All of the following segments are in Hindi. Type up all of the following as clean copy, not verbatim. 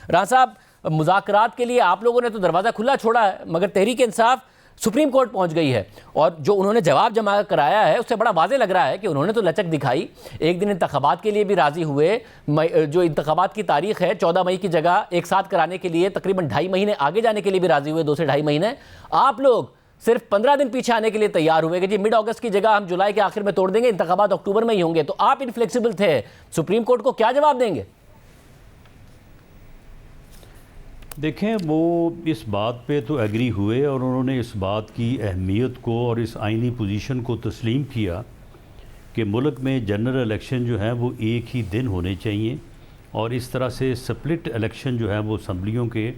राना साहब, मुज़ाकरात के लिए आप लोगों ने तो दरवाज़ा खुला छोड़ा है, मगर तहरीक इंसाफ सुप्रीम कोर्ट पहुंच गई है और जो उन्होंने जवाब जमा कराया है उससे बड़ा वाज़े लग रहा है कि उन्होंने तो लचक दिखाई। एक दिन इंतखाबात के लिए भी राज़ी हुए, जो इंतखाबात की तारीख है 14 मई की जगह एक साथ कराने के लिए तकरीबन 2.5 महीने आगे जाने के लिए भी राज़ी हुए, 2 से 2.5 महीने। आप लोग सिर्फ 15 दिन पीछे आने के लिए तैयार हुए कि जी मिड अगस्त की जगह हम जुलाई के आखिर में तोड़ देंगे, इंतखाबात अक्टूबर में ही होंगे। तो आप इनफ्लेक्सिबल थे, सुप्रीम कोर्ट को क्या जवाब देंगे? देखें, वो इस बात पे तो एग्री हुए और उन्होंने इस बात की अहमियत को और इस आइनी पोजीशन को तस्लीम किया कि मुल्क में जनरल इलेक्शन जो है वो एक ही दिन होने चाहिए और इस तरह से स्प्लिट इलेक्शन जो है वो असम्बलियों के,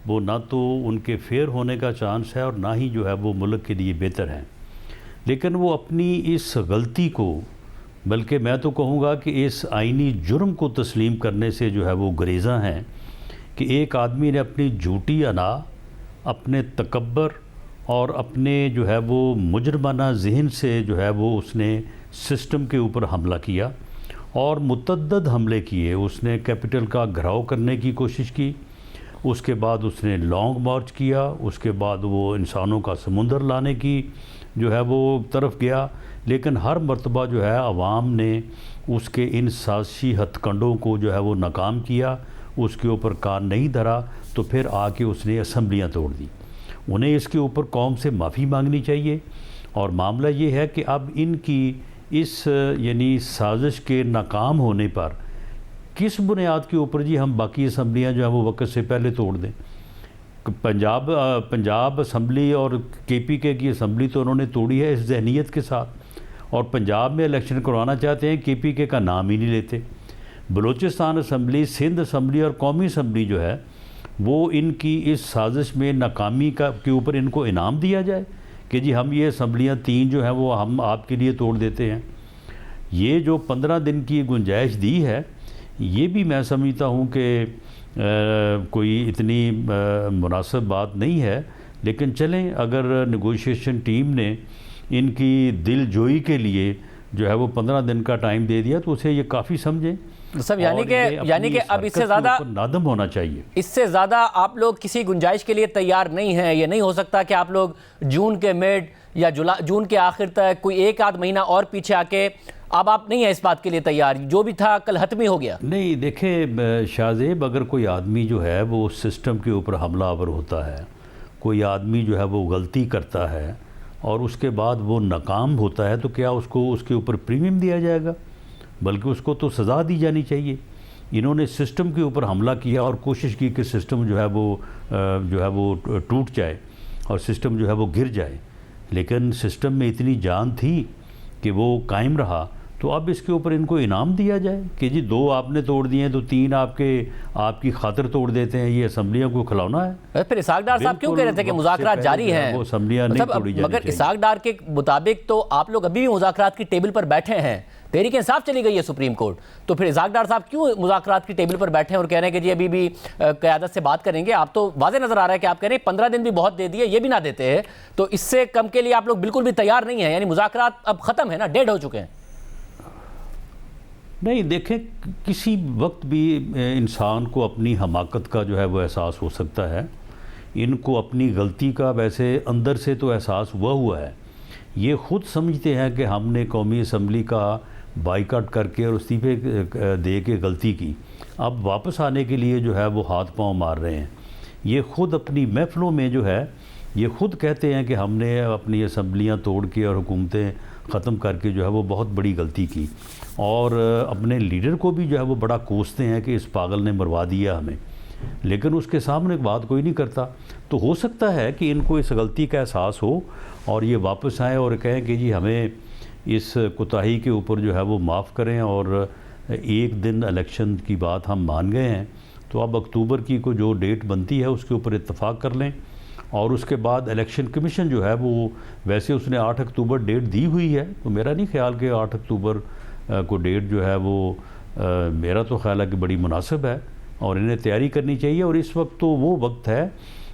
वो ना तो उनके फेयर होने का चांस है और ना ही जो है वो मुल्क के लिए बेहतर है। लेकिन वो अपनी इस गलती को, बल्कि मैं तो कहूँगा कि इस आइनी जुर्म को तस्लीम करने से जो है वो गुरेज़ा हैं कि एक आदमी ने अपनी झूठी अना, अपने तकब्बर और अपने जो है वो मुजरमाना जहन से जो है वो उसने सिस्टम के ऊपर हमला किया और मुतअद्दद हमले किए। उसने कैपिटल का घिराव करने की कोशिश की, उसके बाद उसने लॉन्ग मार्च किया, उसके बाद वो इंसानों का समुंदर लाने की जो है वो तरफ गया। लेकिन हर मर्तबा जो है आवाम ने उसके इन साजिशी हथकंडों को जो है वो नाकाम किया, उसके ऊपर कान नहीं धरा, तो फिर आके उसने असम्बलियाँ तोड़ दी। उन्हें इसके ऊपर कौम से माफ़ी मांगनी चाहिए। और मामला ये है कि अब इनकी इस यानी साजिश के नाकाम होने पर किस बुनियाद के ऊपर जी हम बाकी असम्बलियाँ जो है वो वक्त से पहले तोड़ दें। पंजाब असम्बली और KPK की असम्बली तो उन्होंने तोड़ी है इस जहनीत के साथ, और पंजाब में इलेक्शन करवाना चाहते हैं, KPK का नाम ही नहीं लेते। बलूचिस्तान असम्बली, सिंध असम्बली और कौमी असम्बली जो है वो इनकी इस साजिश में नाकामी के ऊपर इनको इनाम दिया जाए कि जी हम ये असम्बलियाँ 3 जो हैं वो हम आपके लिए तोड़ देते हैं। ये जो 15 दिन की गुंजाइश दी है, ये भी मैं समझता हूँ कि कोई इतनी मुनासिब बात नहीं है। लेकिन चलें, अगर नेगोशिएशन टीम ने इनकी दिल जोई के लिए जो है वो 15 दिन का टाइम दे दिया तो उसे ये काफ़ी समझें। सब यानी कि अब इससे ज़्यादा नादम होना चाहिए। इससे ज़्यादा आप लोग किसी गुंजाइश के लिए तैयार नहीं हैं। ये नहीं हो सकता कि आप लोग जून के मिड या जून के आखिर तक कोई एक आध महीना और पीछे आके अब आप नहीं है इस बात के लिए तैयार, जो भी था कल हतमी हो गया। नहीं, देखें शाहजेब, अगर कोई आदमी जो है वो सिस्टम के ऊपर हमलावर होता है, कोई आदमी जो है वो गलती करता है और उसके बाद वो नाकाम होता है, तो क्या उसको उसके ऊपर प्रीमियम दिया जाएगा? बल्कि उसको तो सज़ा दी जानी चाहिए। इन्होंने सिस्टम के ऊपर हमला किया और कोशिश की कि सिस्टम जो है वो टूट जाए और सिस्टम जो है वो गिर जाए। लेकिन सिस्टम में इतनी जान थी कि वो कायम रहा। तो अब इसके ऊपर इनको इनाम दिया जाए कि जी 2 आपने तोड़ दिए तो 3 आपकी खातिर तोड़ देते हैं। ये असम्बलियों को खिलौना है। फिर इसहाक डार साहब क्यों कह रहे थे कि मुज़ाकरात जारी हैं? वो असम्बलियाँ नहीं तोड़ी जानी मगर इसहाक डार के मुताबिक तो आप लोग अभी भी मुज़ाकरात की टेबल पर बैठे हैं, तहरीक इंसाफ चली गई है सुप्रीम कोर्ट, तो फिर इसहाक डार साहब क्यों मुज़ाकरात की टेबल पर बैठे हैं और कह रहे हैं कि जी अभी भी क़यादत से बात करेंगे? आप तो वाज़े नज़र आ रहा है कि आप कह रहे हैं 15 दिन भी बहुत दे दिए, ये भी ना देते हैं, तो इससे कम के लिए आप लोग बिल्कुल भी तैयार नहीं है। यानी मुज़ाकरात अब ख़त्म है ना, डेड हो चुके हैं। नहीं, देखें, किसी वक्त भी इंसान को अपनी हमाकत का जो है वो एहसास हो सकता है। इनको अपनी गलती का वैसे अंदर से तो एहसास हुआ है। ये ख़ुद समझते हैं कि हमने कौमी असम्बली का बाइकाट करके और इस्तीफे दे के गलती की, अब वापस आने के लिए जो है वो हाथ पांव मार रहे हैं। ये ख़ुद अपनी महफ़िलों में जो है ये ख़ुद कहते हैं कि हमने अपनी असम्बलियाँ तोड़ के और हुकूमतें ख़त्म करके जो है वो बहुत बड़ी गलती की, और अपने लीडर को भी जो है वो बड़ा कोसते हैं कि इस पागल ने मरवा दिया हमें। लेकिन उसके सामने बात कोई नहीं करता। तो हो सकता है कि इनको इस गलती का एहसास हो और ये वापस आएँ और कहें कि जी हमें इस कोताही के ऊपर जो है वो माफ़ करें और एक दिन इलेक्शन की बात हम मान गए हैं, तो अब अक्टूबर की को जो डेट बनती है उसके ऊपर इत्तफाक कर लें। और उसके बाद इलेक्शन कमीशन जो है वो, वैसे उसने 8 अक्टूबर डेट दी हुई है, तो मेरा नहीं ख्याल कि 8 अक्टूबर को डेट जो है वो मेरा तो ख्याल है कि बड़ी मुनासिब है और इन्हें तैयारी करनी चाहिए। और इस वक्त तो वो वक्त है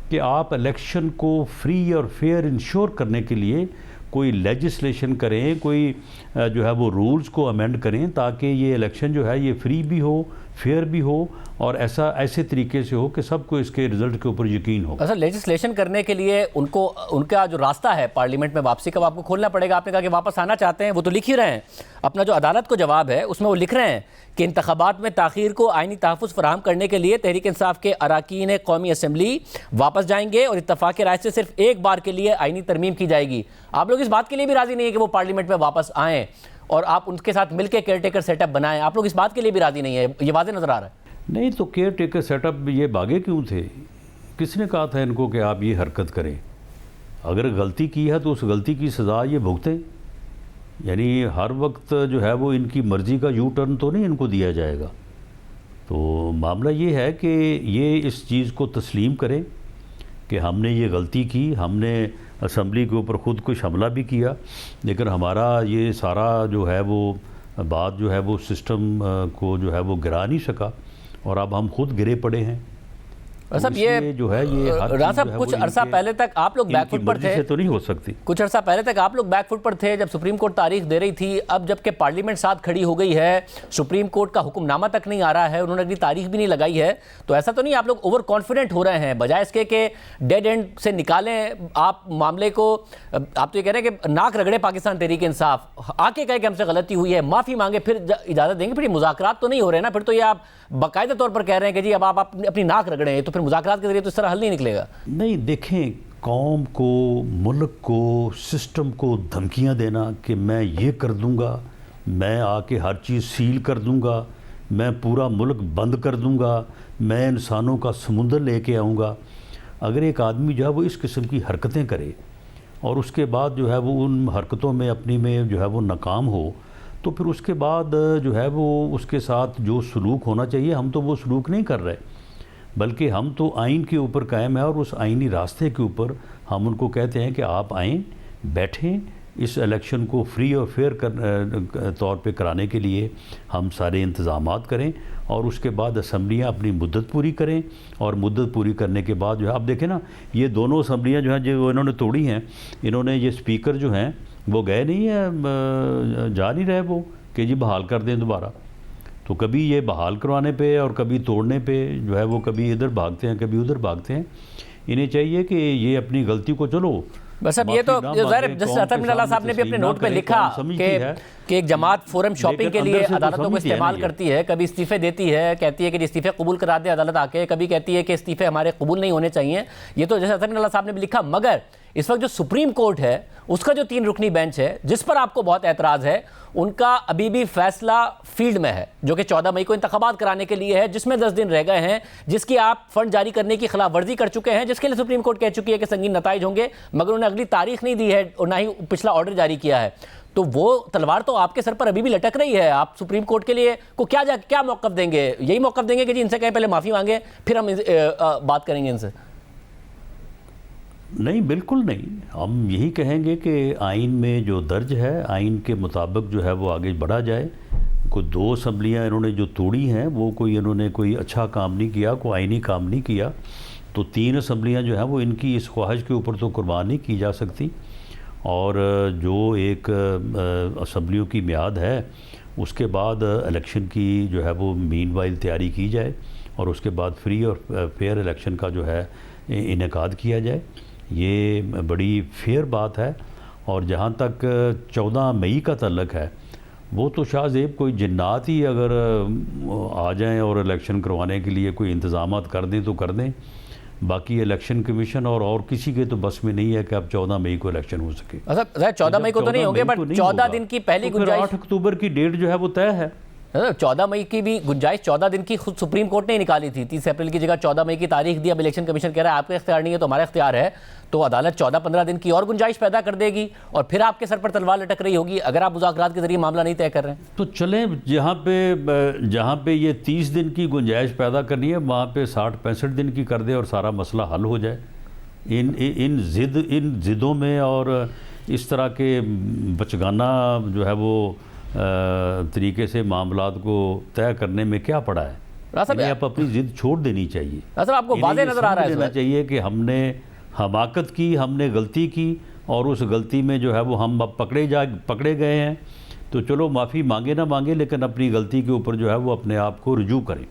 कि आप इलेक्शन को फ्री और फेयर इंश्योर करने के लिए कोई लेजिस्लेशन करें, कोई जो है वो रूल्स को अमेंड करें ताकि ये इलेक्शन जो है ये फ्री भी हो, फेयर भी हो और ऐसे तरीके से हो कि सबको इसके रिजल्ट के ऊपर यकीन हो। अच्छा, लेजिस्लेशन करने के लिए उनका जो रास्ता है पार्लियामेंट में वापसी का, आपको खोलना पड़ेगा। आपने कहा कि वापस आना चाहते हैं, वो तो लिख ही रहे हैं। अपना जो अदालत को जवाब है उसमें वो लिख रहे हैं कि इंतखाबात में ताख़ीर को आइनी तहफ़्फ़ुज़ फराहम करने के लिए तहरीक इंसाफ के अरकान कौमी असम्बली वापस जाएंगे और इत्तफ़ाक़ राय से सिर्फ एक बार के लिए आइनी तरमीम की जाएगी। आप लोग इस बात के लिए भी राज़ी नहीं है कि वो पार्लियामेंट में वापस आएँ और आप उनके साथ मिलकर केयर टेकर सेटअप बनाएं? आप लोग इस बात के लिए भी राज़ी नहीं है, ये वाज़ेह नज़र आ रहा है। नहीं तो केयर टेकर सेटअप ये भागे क्यों थे? किसने कहा था इनको कि आप ये हरकत करें? अगर गलती की है तो उस गलती की सज़ा ये भुगतें। यानी हर वक्त जो है वो इनकी मर्ज़ी का यू टर्न तो नहीं इनको दिया जाएगा। तो मामला ये है कि ये इस चीज़ को तस्लीम करें कि हमने ये गलती की, हमने असम्बली के ऊपर ख़ुद कुछ हमला भी किया, लेकिन हमारा ये सारा जो है वो बात जो है वो सिस्टम को जो है वो गिरा नहीं सका और अब हम खुद गिरे पड़े हैं। सब ये जो है ये राना साहब, कुछ अरसा पहले तक आप लोग बैकफुट पर थे, तो नहीं हो सकती। कुछ अरसा पहले तक आप लोग बैकफुट पर थे जब सुप्रीम कोर्ट तारीख दे रही थी। अब जबकि पार्लियामेंट साथ खड़ी हो गई है, सुप्रीम कोर्ट का हुक्मनामा तक नहीं आ रहा है, उन्होंने अगली तारीख भी नहीं लगाई है, तो ऐसा तो नहीं आप लोग ओवर कॉन्फिडेंट हो रहे हैं? बजाय इसके कि डेड एंड से निकालें आप मामले को, आप तो ये कह रहे हैं कि नाक रगड़े पाकिस्तान तहरीक इंसाफ, आके कहे कि हमसे गलती हुई है, माफ़ी मांगे, फिर इजाज़त देंगे। फिर मुज़ाकरात तो नहीं हो रहे ना, फिर तो ये आप बाकायदा तौर पर कह रहे हैं कि जी अब आप अपनी नाक रगड़े, तो फिर मुज़ाकरात के जरिए तो इस तरह हल नहीं निकलेगा। नहीं, देखें, कौम को, मुल्क को, सिस्टम को धमकियां देना कि मैं ये कर दूंगा, मैं आके हर चीज़ सील कर दूंगा, मैं पूरा मुल्क बंद कर दूंगा, मैं इंसानों का समुंदर लेके आऊँगा। अगर एक आदमी जो है वो इस किस्म की हरकतें करे और उसके बाद जो है वो उन हरकतों में अपनी में जो है वो नाकाम हो, तो फिर उसके बाद जो है वो उसके साथ जो सलूक होना चाहिए हम तो वो सलूक नहीं कर रहे, बल्कि हम तो आइन के ऊपर कायम है और उस आइनी रास्ते के ऊपर हम उनको कहते हैं कि आप आएँ, बैठें, इस इलेक्शन को फ्री और फेयर तौर पे कराने के लिए हम सारे इंतज़ामात करें और उसके बाद असम्बलियाँ अपनी मुद्दत पूरी करें और मुद्दत पूरी करने के बाद जो है, अब देखें ना, ये दोनों असम्बलियाँ जो हैं जो इन्होंने तोड़ी हैं, इन्होंने ये स्पीकर जो हैं वो गए नहीं है, जा नहीं रहे वो कि जी बहाल कर दें दोबारा। तो कभी ये बहाल करवाने पे और कभी तोड़ने पे जो है वो कभी इधर भागते हैं कभी उधर भागते हैं। इन्हें चाहिए कि ये अपनी गलती को चलो बस अब ये तो जैसे अतर मिनल्ला साहब ने भी अपने नोट पे लिखा कि एक जमात फोरम शॉपिंग के लिए अदालतों को इस्तेमाल करती है, कभी इस्तीफे देती है, कहती है कि इस्तीफे कबूल करा दे अदालत आके, कभी कहती है कि इस्तीफे हमारे कबूल नहीं होने चाहिए। ये तो जैसे अतर मिनल्ला साहब ने भी लिखा, मगर इस वक्त जो सुप्रीम कोर्ट है उसका जो 3 रुकनी बेंच है जिस पर आपको बहुत एतराज़ है, उनका अभी भी फैसला फील्ड में है, जो कि 14 मई को इंतखाबात कराने के लिए है, जिसमें 10 दिन रह गए हैं, जिसकी आप फंड जारी करने की खिलाफ वर्जी कर चुके हैं, जिसके लिए सुप्रीम कोर्ट कह चुकी है कि संगीन नताइज होंगे, मगर उन्होंने अगली तारीख नहीं दी है और ना ही पिछला ऑर्डर जारी किया है। तो वो तलवार तो आपके सर पर अभी भी लटक रही है। आप सुप्रीम कोर्ट के लिए को क्या मौक़िफ़ देंगे? यही मौक़िफ़ देंगे कि जी इनसे कहें पहले माफ़ी मांगे फिर हम बात करेंगे इनसे? नहीं, बिल्कुल नहीं। हम यही कहेंगे कि आइन में जो दर्ज है, आइन के मुताबिक जो है वो आगे बढ़ा जाए। कोई 2 असम्बलियाँ इन्होंने जो तोड़ी हैं वो इन्होंने कोई अच्छा काम नहीं किया, कोई आइनी काम नहीं किया, तो 3 असम्बलियाँ जो हैं वो इनकी इस ख्वाहिश के ऊपर तो कुर्बान नहीं की जा सकती। और जो एक असम्बलियों की मियाद है उसके बाद इलेक्शन की जो है वो मीनवाइल तैयारी की जाए और उसके बाद फ्री और फेयर इलेक्शन का जो है इनेकाद किया जाए। ये बड़ी फेयर बात है। और जहाँ तक 14 मई का तल्लक है, वो तो शाहजेब कोई जिन्नात ही अगर आ जाएं और इलेक्शन करवाने के लिए कोई इंतज़ामात कर दें तो कर दें। बाकी इलेक्शन कमीशन और किसी के तो बस में नहीं है कि अब 14 मई को इलेक्शन हो सके। अच्छा, 14 मई को तो नहीं होंगे, बट 14 दिन की पहली गुंजाइश, 8 अक्टूबर की डेट जो है वो तय है। 14 मई की भी गुंजाइश 14 दिन की खुद सुप्रीम कोर्ट ने निकाली थी। 30 अप्रैल की जगह 14 मई की तारीख दी। अब इलेक्शन कमीशन कह रहा है आपका इख्तियार नहीं है तो हमारा इख्तियार है, तो अदालत 14-15 दिन की और गुंजाइश पैदा कर देगी और फिर आपके सर पर तलवार लटक रही होगी अगर आप मुज़ाकरात के जरिए मामला नहीं तय कर रहे हैं। तो चलें, जहाँ पे ये 30 दिन की गुंजाइश पैदा करनी है वहाँ पे 60-65 दिन की कर दे और सारा मसला हल हो जाए। इन ज़िदों में और इस तरह के बचगाना जो है वो तरीके से मामलात को तय करने में क्या पड़ा है? आप अपनी ज़िद छोड़ देनी चाहिए। आपको वाज़ेह नज़र आ रहा है देना चाहिए कि हमने हमाकत की, हमने गलती की और उस गलती में जो है वो हम अब पकड़े गए हैं, तो चलो माफ़ी मांगे ना मांगे लेकिन अपनी गलती के ऊपर जो है वो अपने आप को रुजू करें।